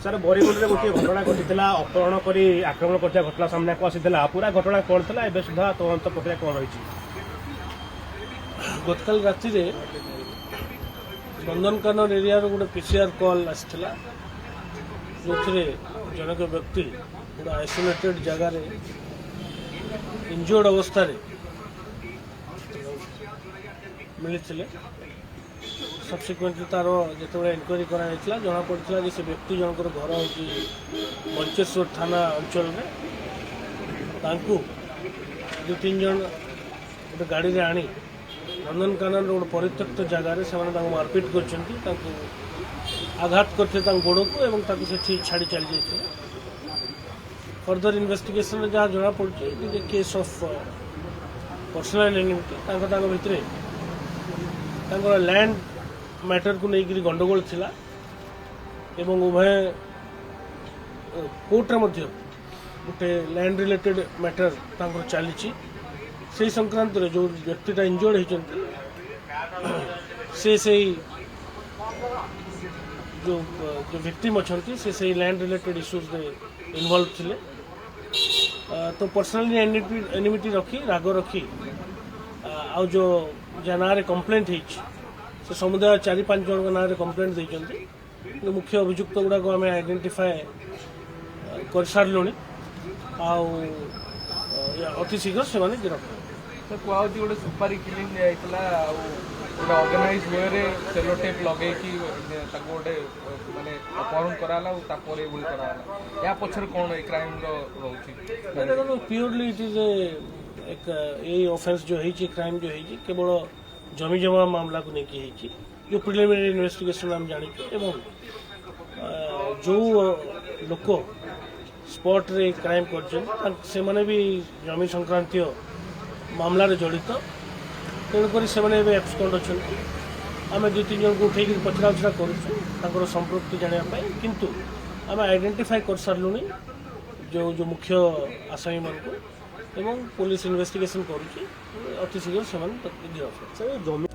Sir बरीगुंडे गोटे घटना घटी अपहरण कर आक्रमण कर घटना सामना को आसाला पूरा घटना कौन था एवं सुधा तदंत प्रक्रिया कौन रही गतकाल राति नंदनकानन एरिया गोटे पीसीआर कॉल आसाला जो जनक व्यक्ति गोटे आइसोलेटेड जगार इंजर्ड अवस्था मिली सब्सिक्वेंटली तार जो इनक्वारी कराई जना पड़ा कि से व्यक्ति जनकर घर हूँ मंचेश्वर थाना अंचल में दु तीन जन गोटे गाड़ी में आनी नंदनकानन गोटे परित्यक्त जगार से मारपिट कर आघात करते गोड़ को से छाड़ी चली जाते फर्दर इन्वेस्टिगेशन जहाँ जना पड़े केस ऑफ पर्सनल एनिमिटी भितर लैंड मैटर को लेकर गंडगोल थिला एवं उभय कोर्टे गोटे लैंड रिलेटेड मैटर चली से संक्रांत जो व्यक्तिटा इंजर्ड होती से जो विक्टिम अच्छा से लैंड रिलेटेड इश्यूज इन्वॉल्व थिले तो पर्सनली एनिमिटी रखी राग रखी आ जो ना कंप्लेंट से समुदाय 4-5 जन ना कंप्लेंट देते मुख्य अभियुक्त गुड़ाक आम आइडेंटिफाए कर सारू अति शीघ्र से गिरफ्त सर कहूँ गोटे सुपारी किलिंग गोटे ऑर्गेनाइज वे रे सेलो टेप लगे गोटे माने अपहरण कराला कराला या पछर कौन क्राइम रोचे प्योरली इट इज एक ये ऑफेंस जो है क्राइम जो है केवल जमी जमा मामला को लेकिन जो प्रिलिमिनरी इन्वेस्टिगेशन आम जानी जो लोक स्पॉट रे क्राइम कर भी जमी संक्रांतीय मामला रे जड़ित तेणुक से एब्सकॉन्ड अच्छा आम 2-3 जन को उठे पचरा उचरा कर संपृक्ति जानापी किंतु आम आइडेंटिफाई कर सारूँ जो मुख्य आसामी मान को पुलिस इन्वेस्टिगेशन करुच्ची अति शीघ्र से गिरफ्त।